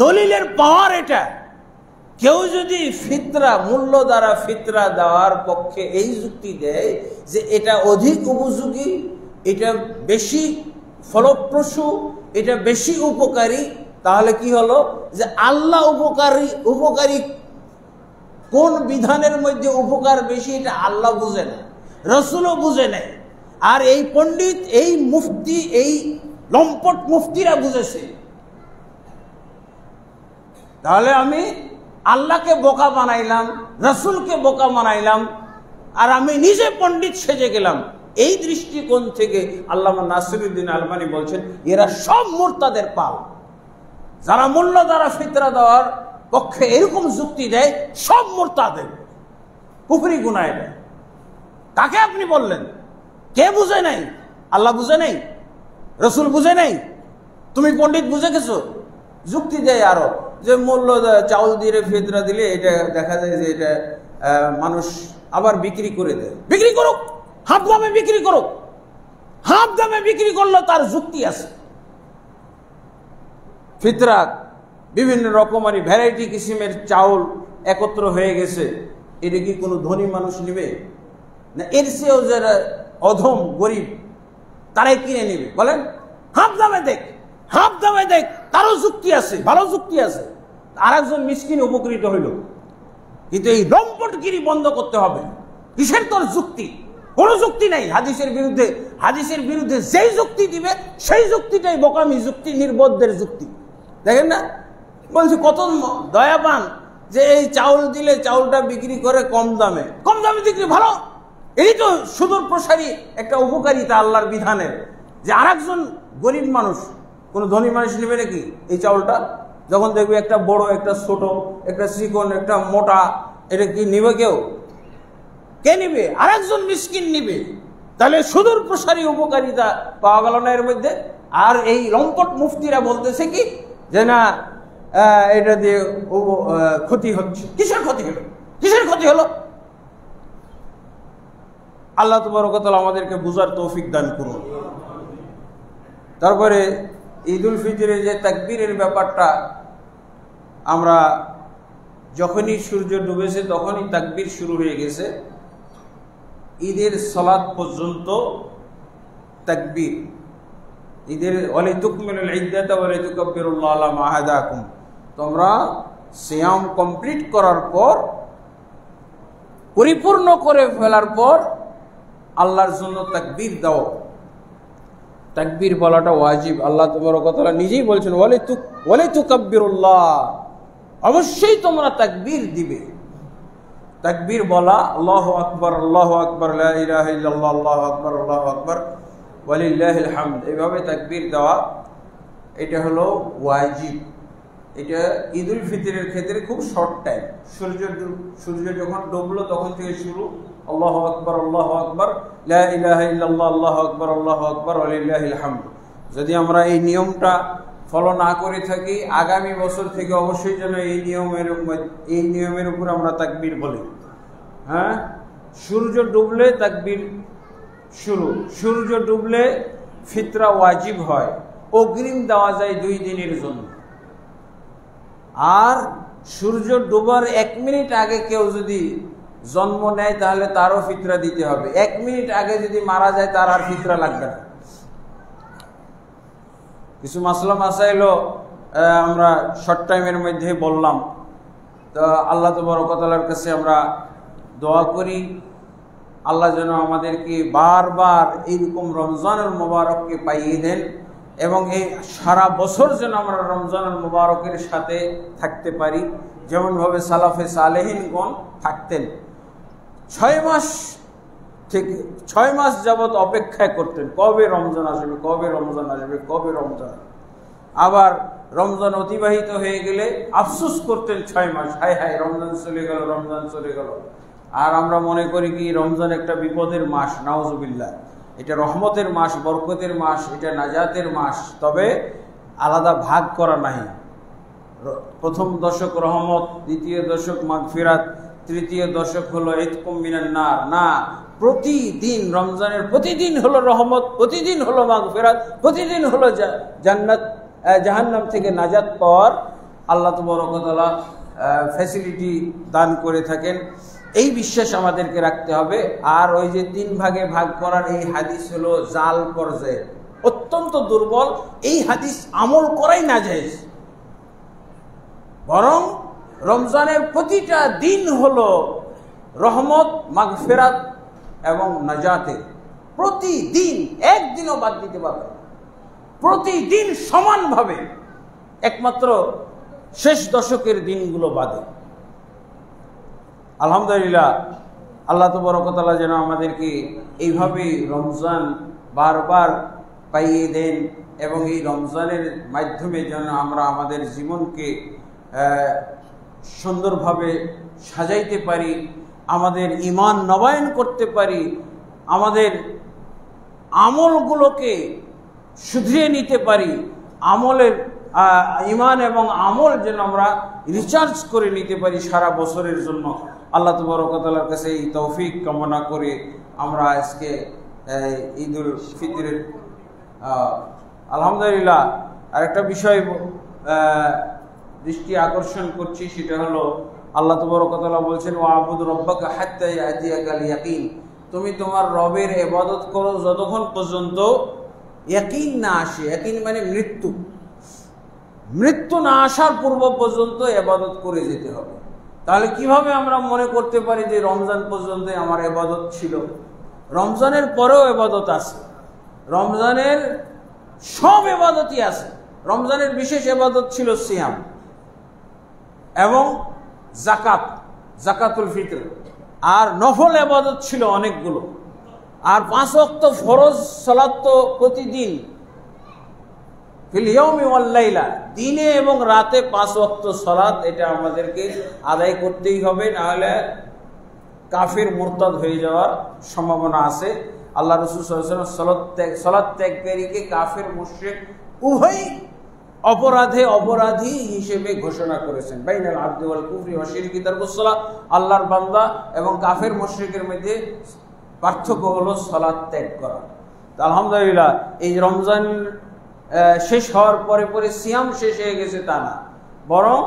দলিলের পাওয়ার এটা। কেউ যদি ফিতরা, মূল্য দ্বারা ফিতরা দেওয়ার পক্ষে এই যুক্তি দেয় যে এটা অধিক উপযোগী, এটা বেশি ফলপ্রসূ, এটা বেশি উপকারী, তাহলে কি হলো যে আল্লাহ উপকারী কোন বিধানের মধ্যে উপকার বেশি এটা আল্লাহ বুঝে না, রাসূলও বুঝে নেয়, আর এই পণ্ডিত, এই মুফতি, এই লম্পট মুফতিরা বুঝেছে। তাহলে আমি আল্লাহকে বোকা বানাইলাম, রাসূলকে বোকা বানাইলাম, আর আমি নিজে পণ্ডিত সেজে গেলাম। এই দৃষ্টিকোণ থেকে আল্লামা নাসিরউদ্দিন আলবানী বলছেন এরা সব মুরতাদের পাল। যারা মূল্য দ্বারা ফিতরা দেওয়ার পক্ষে এরকম যুক্তি দেয় সব মুরতাদের, কুফরি গুনাহ দেয়। কাকে আপনি বললেন? কে বুঝে নাই? আল্লাহ বুঝে নাই, রাসূল বুঝে নাই, তুমি পণ্ডিত বুঝে গেছো। যুক্তি দেয় আরো যে মূল্য চাউল দিয়ে ফিতরা দিলে এটা দেখা যায় যে এটা মানুষ আবার বিক্রি করে দেয়। বিক্রি করুক, হাফ দামে বিক্রি করো। হাফ দামে বিক্রি করলে তার যুক্তি আছে। ফিতরা বিভিন্ন রকমারি ভ্যারাইটি কিসিমের চাউল একত্র হয়ে গেছে, এটা কি কোনো ধনী মানুষ নেবে? না এর চেয়েও যারা অধম গরিব তারাই কিনে নেবে? বলেন, হাফ দামে দেখ, হাফ দামে দেখ, তারও যুক্তি আছে, ভালো যুক্তি আছে। আর একজন মিসকিন উপকৃত হইল। কিন্তু এই লম্পটগিরি বন্ধ করতে হবে। কিসের তোর যুক্তি? কোনো যুক্তি নাই হাদিসের বিরুদ্ধে। হাদিসের বিরুদ্ধে যেই যুক্তি দিবে সেই যুক্তিটাই বোকামি যুক্তি, নির্বোধদের যুক্তি। দেখেন না, বলছি কত দয়াবান যে এই চাউল দিলে চাউলটা বিক্রি করে কম দামে। কম দামে বিক্রি ভালো। এই তো সুদূর প্রসারী একটা উপকারিতা আল্লাহর বিধানের, যে আর একজন গরিব মানুষ, কোনো ধনী মানুষ নেবে নাকি এই চাউলটা? যখন দেখবে একটা বড়, একটা ছোট, একটা চিকন, একটা মোটা, এটা কি নিবে কেউ? কে নিবে? আর একজন মিসকিন নিবে। তাহলে সুদূর প্রসারী উপকারিতা পাওয়া গেল না এর মধ্যে। আর এই লম্পট মুফতিরা বলতেছে কি যে না এটা দিয়ে ক্ষতি হচ্ছে। কিসের ক্ষতি হলো? কিসের ক্ষতি হলো? আল্লাহ তাবারক ওয়া তাআলা আমাদেরকে বুঝার তৌফিক দান করুন। তারপরে ঈদ উল ফিতরের যে তাকবীরের ব্যাপারটা, আমরা যখনই সূর্য ডুবেছে তখনই তাকবীর শুরু হয়ে গেছে। ঈদের সালাত পর্যন্ত তাকবীর। ঈদের ওয়ালিতুকমিলুল ইদ্দাতা ওয়ালিতুকাব্বিরুল্লাহ আলা মা হাদাকুম, তোমরা সিয়াম কমপ্লিট করার পর, পরিপূর্ণ করে ফেলার পর আল্লাহর জন্য তাকবীর দাও। তাকবীর বলাটা ওয়াজিব। আল্লাহ তাবারক ওয়া তাআলা নিজেই বলছেন ওয়ালিতুকাব্বিরুল্লাহ, অবশ্যই তোমরা তাকবীর দিবে। তাকবীর বলা, আল্লাহু আকবার, আল্লাহু আকবার, লা ইলাহা ইল্লাল্লাহ, আল্লাহু আকবার, আল্লাহু আকবার, ওয়ালিল্লাহিল হামদ, এইভাবে তাকবীর দেওয়া, এটা হলো ওয়াজিব। এটা ঈদ উল ফিতরের ক্ষেত্রে খুব শর্ট টাইম। সূর্য যখন ডুবলো তখন থেকে শুরু, আল্লাহু আকবার, আল্লাহু আকবার, লা ইলাহা ইল্লাল্লাহ, আল্লাহু আকবার, আল্লাহু আকবার, ওয়ালিল্লাহিল হামদ। যদি আমরা এই নিয়মটা ফলো না করে থাকি, আগামী বছর থেকে অবশ্যই যেন এই নিয়মের উপর আমরা তাকবীর বলি। হ্যাঁ, সূর্য ডুবলে তাকবীর শুরু। সূর্য ডুবলে ফিতরা ওয়াজিব হয়, অগ্রিম দেওয়া যায় 2 দিনের জন্য। আর সূর্য ডুবার 1 মিনিট আগে কেউ যদি জন্ম নেয় তাহলে তারও ফিতরা দিতে হবে। 1 মিনিট আগে যদি মারা যায় তার আর ফিতরা লাগবে না। কিছু মাসলা মাসাইল আমরা শর্ট টাইমের মধ্যে বললাম। তো আল্লাহ তাবারক ওয়া তাআলার কাছে আমরা দোয়া করি, আল্লাহ যেন আমাদেরকে বারবার এইরকম রমজানুল মুবারককে পাইয়ে দেন, এবং এই সারা বছর যেন আমরা রমজানুল মুবারকের সাথে থাকতে পারি, যেমনভাবে সালাফে সালেহিনগণ থাকতেন। 6 মাস যাবৎ অপেক্ষা করতেন, কবে রমজান আসবে, কবে রমজান আসবে, কবে রমজান। আবার রমজান অতিবাহিত হয়ে গেলে আফসোস করতেন 6 মাস, হায় হায় রমজান চলে গেল, রমজান চলে গেল। আর আমরা মনে করি কি রমজান একটা বিপদের মাস, নাউজুবিল্লাহ। এটা রহমতের মাস, বরকতের মাস, এটা নাজাতের মাস। তবে আলাদা ভাগ করা নাই। প্রথম দশক রহমত, দ্বিতীয় দশক মাগফিরাত, তৃতীয় দশক হলো ইতকুম মিনান নার। না, প্রতিদিন রমজানের প্রতিদিন হলো রহমত, প্রতিদিন হলো মাগফিরাত, প্রতিদিন হলো জান্নাত, জাহান্নাম থেকে নাজাত পাওয়ার আল্লাহ তাবারক ওয়া তাআলা ফ্যাসিলিটি দান করে থাকেন। এই বিশ্বাস আমাদেরকে রাখতে হবে। আর ওই যে 3 ভাগে ভাগ করার এই হাদিস হলো জাল পর্যায়ে, অত্যন্ত দুর্বল। এই হাদিস আমল করাই না জায়েজ। বরং রমজানের প্রতিটা দিন হলো রহমত, মাগফিরাত এবং নাজাতের। প্রতিদিন, একদিনও বাদ দিতে পারবে, প্রতিদিন সমানভাবে, একমাত্র শেষ দশকের দিনগুলো বাদে। আলহামদুলিল্লাহ, আল্লাহ তাবারক ওয়া তাআলা যেন আমাদেরকে এইভাবেই রমজান বারবার পাইয়ে দেন, এবং এই রমজানের মাধ্যমে যেন আমরা আমাদের জীবনকে সুন্দরভাবে সাজাইতে পারি, আমাদের ঈমান নবায়ন করতে পারি, আমাদের আমলগুলোকে শুধরিয়ে নিতে পারি, আমলের ঈমান এবং আমল যেন আমরা রিচার্জ করে নিতে পারি সারা বছরের জন্য। আল্লাহ তাবারক ওয়া তাআলার কাছে এই তৌফিক কামনা করে আমরা আজকে ঈদুল ফিতরের আলহামদুলিল্লাহ আরেকটা বিষয় দৃষ্টি আকর্ষণ করছি, সেটা হলো আল্লাহ তাবারক ওয়া তাআলা বলছেন ওয়া'বুদ রাব্বাকা হাত্তা ইয়াতিয়াকাল ইয়াকিন, তুমি তোমার রবের ইবাদত করো যতক্ষণ পর্যন্ত ইয়াকিন না আসে। ইয়াকিন মানে মৃত্যু, মৃত্যু না আসার পূর্ব পর্যন্ত ইবাদত করে যেতে হবে। তাহলে কিভাবে আমরা মনে করতে পারি যে রমজান পর্যন্ত আমার ইবাদত ছিল? রমজানের পরেও ইবাদত আছে, রমজানের সব ইবাদতই আছে। রমজানের বিশেষ ইবাদত ছিল সিয়াম এবং জাকাতুল ফিতর, আর নফল ইবাদত ছিল অনেকগুলো। আর 5 ওয়াক্ত ফরজ সালাত তো প্রতিদিন, ফিল ইয়াউমি ওয়াল লাইলা, দিনে এবং রাতে 5 ওয়াক্ত সালাত, এটা আমাদেরকে আদায় করতেই হবে, না হলে কাফির মুরতাদ হয়ে যাওয়ার সম্ভাবনা আছে। আল্লাহ রাসূল সাল্লাল্লাহু আলাইহি ওয়াসাল্লাম সালাত ত্যাগকারীকে কাফির মুশরিক উভয় অপরাধী হিসেবে ঘোষণা করেছেন। বাইনাল আবদি ওয়াল কুফরি ওয়া শিরকি তারকুস সালাত, আল্লাহর বান্দা এবং কাফির মুশরিকের মধ্যে পার্থক্য হলো সালাত ত্যাগ করা। আলহামদুলিল্লাহ এই রমজান শেষ হওয়ার পরে পরে সিয়াম শেষ হয়ে গেছে তা না, বরং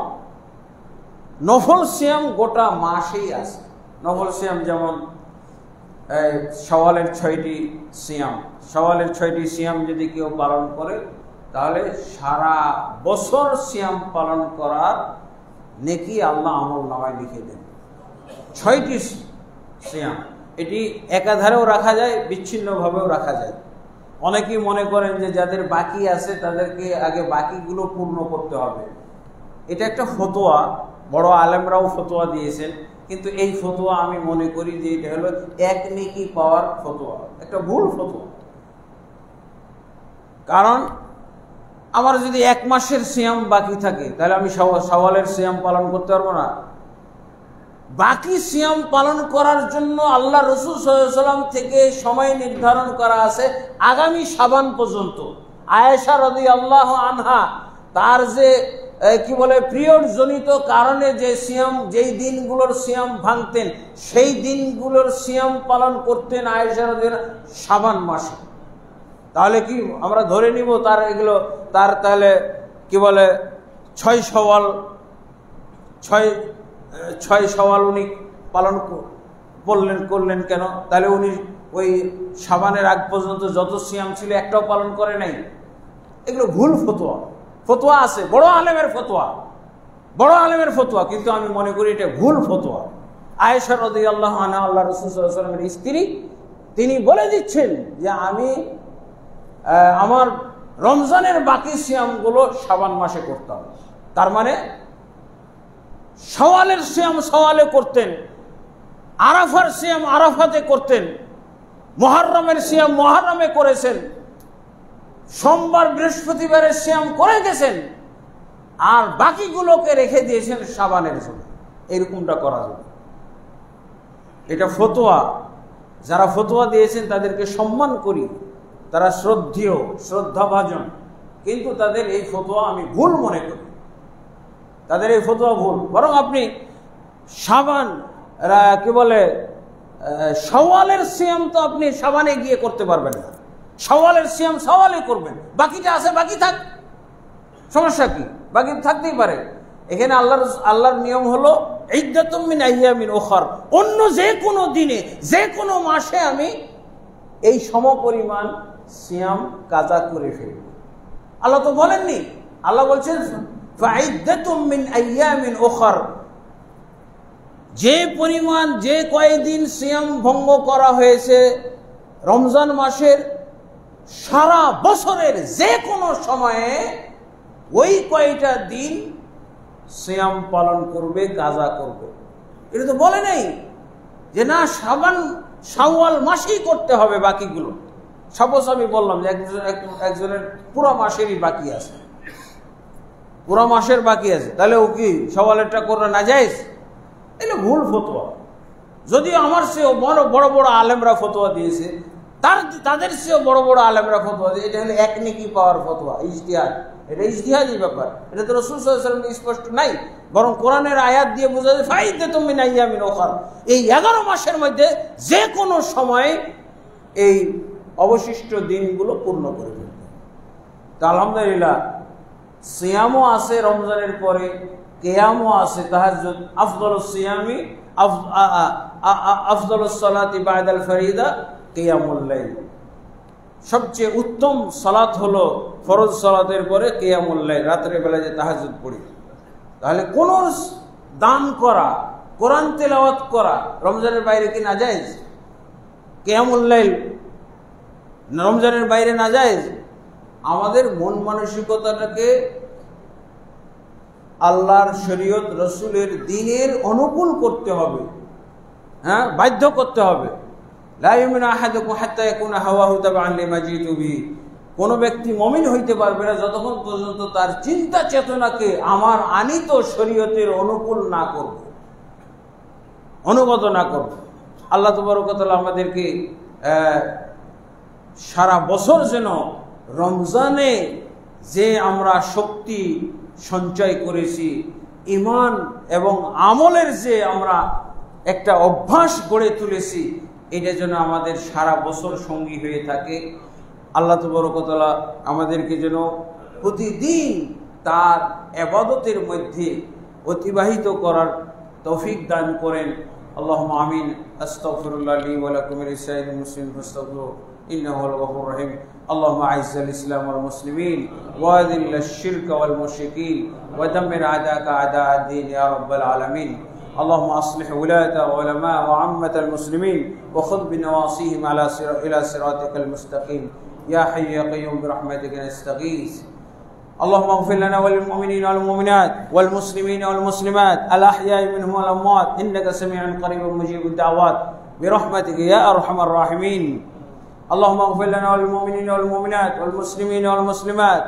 নফল সিয়াম গোটা মাসেই আছে। নফল সিয়াম যেমন শাওয়ালের 6টি সিয়াম, শাওয়ালের 6টি সিয়াম যদি কেউ পালন করে তাহলে সারা বছর সিয়াম পালন করার নেকি আল্লাহ আমল নামায় লিখে দেন। 6টি সিয়াম, এটি একাধারেও রাখা যায়, বিচ্ছিন্নভাবেও রাখা যায়। অনেকেই মনে করেন যে যাদের বাকি আছে তাদেরকে আগে বাকিগুলো পূর্ণ করতে হবে। এটা একটা ফতোয়া, বড় আলেমরাও ফতোয়া দিয়েছেন, কিন্তু এই ফতোয়া আমি মনে করি যে এটা হলো এক নেকি পাওয়ার ফতোয়া, একটা ভুল ফতোয়া। কারণ আমার যদি 1 মাসের সিয়াম বাকি থাকে তাহলে আমি শাওয়ালের সিয়াম পালন করতে পারবো না। বাকি সিয়াম পালন করার জন্য আল্লাহ রাসূল সাল্লাল্লাহু আলাইহি ওয়াসাল্লাম থেকে সময় নির্ধারণ করা আছে আগামী শাবান পর্যন্ত। আয়েশা রাদিয়াল্লাহু আনহা তার যে কি বলে পিরিয়ড জনিত কারণে যে সিয়াম, যেই দিনগুলোর সিয়াম ভাঙতেন সেই দিনগুলোর সিয়াম পালন করতেন আয়েশা রাদিয়াল্লাহু শাবান মাসে। তাহলে কি আমরা ধরে নিব তার এগুলো, তার তাহলে কি বলে 6 শাওয়াল উনি পালন করলেন কেন? তাহলে উনি ওই শাবানের আগ পর্যন্ত যত সিয়াম ছিল একটাও পালন করে নাই। এগুলো ভুল ফতোয়া আছে, বড় আলেমের ফতোয়া, কিন্তু আমি মনে করি এটা ভুল ফতোয়া। আয়েশা রাদিয়াল্লাহু আনহা আল্লাহ রাসূল সাল্লাল্লাহু আলাইহি ওয়াসাল্লামের স্ত্রী, তিনি বলে দিচ্ছেন যে আমি আমার রমজানের বাকি সিয়ামগুলো শাবান মাসে করতাম। তার মানে শাওয়ালের সিয়াম শাওয়ালে করতেন, আরাফার সিয়াম আরাফাতে করতেন, মুহররমের সিয়াম মুহররমে করেছেন, সোমবার বৃহস্পতিবারের সিয়াম করে গেছেন, আর বাকিগুলোকে রেখে দিয়েছেন শাবানের জন্য। এরকমটা করা যাবে, এটা ফতোয়া। যারা ফতোয়া দিয়েছেন তাদেরকে সম্মান করি, তারা শ্রদ্ধাভাজন, কিন্তু তাদের এই ফতোয়া আমি ভুল মনে করি, তাদের এই ফতোয়া ভুল। বরং আপনি শাবান কি বলে শাওয়ালের সিয়াম তো আপনি শাবানে গিয়ে করতে পারবেন না, শাওয়ালের সিয়াম শাওয়ালে করবেন, বাকিটা আছে বাকি থাক, সমস্যা কি? বাকি থাকতেই পারে। এখানে আল্লাহর নিয়ম হলো ইদ্দাতুম মিন আইয়ামিন উখর, অন্য যে কোনো দিনে যে কোনো মাসে আমি এই সমপরিমাণ সিয়াম কাজা করে ফেলব। আল্লাহ তো বলেননি, আল্লাহ বলছেন ফাইদ্দাতুম মিন আইয়ামিন উখর, যে পরিমাণ যে কয়দিন সিয়াম ভঙ্গ করা হয়েছে রমজান মাসের, সারা বছরের যে কোনো সময়ে ওই কয়টা দিন সিয়াম পালন করবে, কাজা করবে। এটা তো বলে নাই যে না শাওয়াল মাসেই করতে হবে বাকিগুলো। সাপোজ আমি বললাম যে একজনের পুরো মাসেরই বাকি আছে, পুরো মাসের বাকি আছে, তাহলে ও কি শাওয়ালেরটা করে না জায়েজ? এটা ভুল ফতোয়া। যদিও আমার সে বড় বড় আলেমরা ফতোয়া দিয়েছে তাদের চেয়েও বড় বড় আলেমরা ফতোয়া দেয় এটা হলো এক নেকি পাওয়ার ফতোয়া, ইজতিহাদ। এটা ইজতিহাদি ব্যাপার, এটা তো রাসূল সাল্লাল্লাহু আলাইহি ওয়াসাল্লাম স্পষ্ট নাই, বরং কোরআনের আয়াত দিয়ে বোঝা যায় ফাইদাতুম মিন আইয়ামিন উখর, এই 11 মাসের মধ্যে যে কোনো সময় এই অবশিষ্ট দিনগুলো পূর্ণ করে ফেলবে। তো আলহামদুলিল্লাহ সিয়ামও আছে রমজানের পরে, কিয়ামও আছে, তাহাজ্জুদ। আফদালুস সিয়ামি আফদালুস সালাতি বা'দাল ফরিদা কিয়ামুল লাইল, সবচেয়ে উত্তম সালাত হলো ফরজ সালাতের পরে কিয়ামুল লাইল, রাতের বেলা যে তাহাজ্জুদ পড়ি। তাহলে কোন দান করা, কোরআন তেলাওয়াত করা রমজানের বাইরে কি নাজায়েজ? কিয়ামুল লাইল রমজানের বাইরে নাজায়েজ? আমাদের মন মানসিকতাটাকে আল্লাহর শরীয়ত রসুলের দ্বীনের অনুকূল করতে হবে, হ্যাঁ, বাধ্য করতে হবে। লা ইউমিনু আহাদুকুম হাত্তা ইয়াকুনা হাওয়াহু তাবআন লিমা জিতু বিহি, কোন ব্যক্তি মুমিন হইতে পারবে না যতক্ষণ পর্যন্ত তার চিন্তা চেতনাকে আমার আনিত শরীয়তের অনুকূল না করবে, অনুগত না করবে। আল্লাহ তাবারক ওয়া তাআলা আমাদেরকে সারা বছর যেন রমজানে যে আমরা শক্তি সঞ্চয় করেছি, ঈমান এবং আমলের যে আমরা একটা অভ্যাস গড়ে তুলেছি, এটা যেন আমাদের সারা বছর সঙ্গী হয়ে থাকে। আল্লাহ তাবারক ওয়া তাআলা আমাদেরকে যেন প্রতিদিন তার ইবাদতের মধ্যে অতিবাহিত করার তৌফিক দান করেন। আল্লাহুম্মা আমিন। আস্তাগফিরুল্লাহ লি ওয়া লাকুম ওয়া লিসাইরিল মুসলিমিন ফাস্তাগফিরুহু ইন্নাহু হুয়াল গফুরুর রহিম। اللهم اعز الاسلام والمسلمين واذل الشرك والمشركين ودمر اعداءك اعداء الدين يا رب العالمين. اللهم اصلح ولاة وعلماء وعامة المسلمين وخذ بنواصيهم الى صراطك المستقيم يا حي يا قيوم برحمتك نستغيث. اللهم اغفر لنا وللمؤمنين والمؤمنات والمسلمين والمسلمات الاحياء منهم والاموات انك سميع قريب مجيب الدعوات برحمتك يا ارحم الراحمين. اللهم اغفر لنا وللمؤمنين والمؤمنات والمسلمين والمسلمات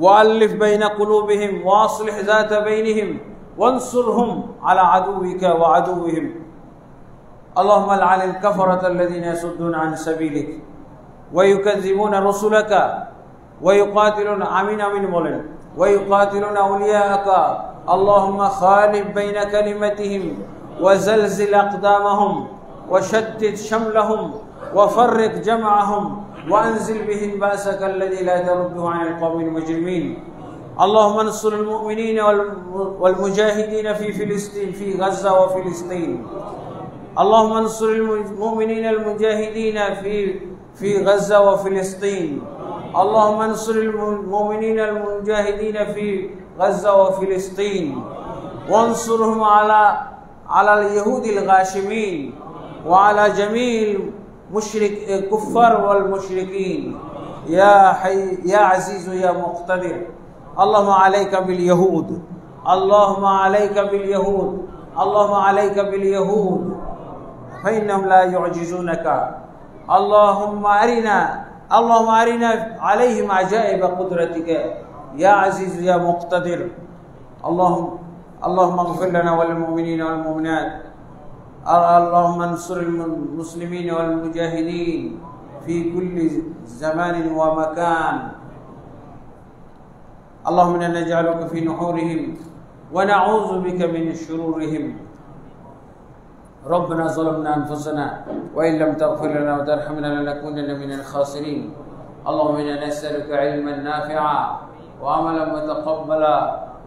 وألف بين قلوبهم واصلح ذات بينهم وانصرهم على عدوك وعدوهم. اللهم لعن الكفرة الذين يصدون عن سبيلك ويكذبون رسلك ويقاتلون من بولن ويقاتلون أولياءك. اللهم خالف بين كلمتهم وزلزل أقدامهم وشتت شملهم وفرق جمعهم وأنزل بهم بأسك الذي لا ترده عن القوم المجرمين. اللهم انصر المؤمنين والمجاهدين في فلسطين في غزة وفلسطين. اللهم انصر المؤمنين المجاهدين في غزة وفلسطين. اللهم انصر المؤمنين المجاهدين في غزة وفلسطين وانصرهم على اليهود الغاشمين وعلى جميع مشرك الكفار والمشركين يا حي يا عزيز يا مقتدر. اللهم عليك باليهود، اللهم عليك باليهود، اللهم عليك باليهود فإنهم لا يعجزونك. اللهم أرنا عليهم عجائب قدرتك يا عزيز يا مقتدر. اللهم اغفر لنا وللمؤمنين والمؤمنات. اللهم انصر المسلمين والمجاهدين في كل زمان ومكان. اللهم انا نجعلك في نحورهم ونعوذ بك من شرورهم. ربنا ظلمنا انفسنا وان لم تغفر لنا وترحمنا لنكونن من الخاسرين. اللهم انا نسالك علما نافعا وعملا متقبلا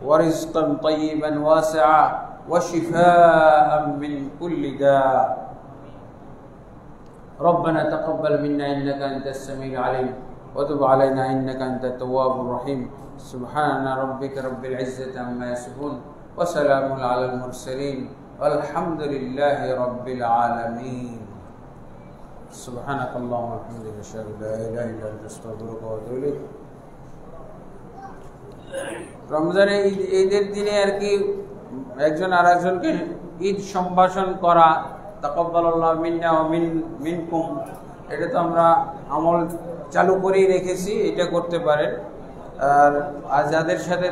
ورزقا طيبا واسعا وشفاء من كل داء. ربنا تقبل منا إنك أنت السميع العليم وتب علينا إنك أنت التواب الرحيم. سبحان ربك رب العزة عما يصفون وسلام على المرسلين والحمد لله رب العالمين. سبحانك اللهم وبحمدك أشهد أن لا إله إلا أنت أستغفرك وأتوب إليك. রমজানে ঈদের দিনে আর কি একজন আর একজনকে ঈদ সম্ভাষণ করা, তাকাব্বালাল্লাহু মিন্না ওয়া মিনকুম, এটা তো আমরা আমল চালু করেই রেখেছি, এটা করতে পারেন। আর যাদের সাথে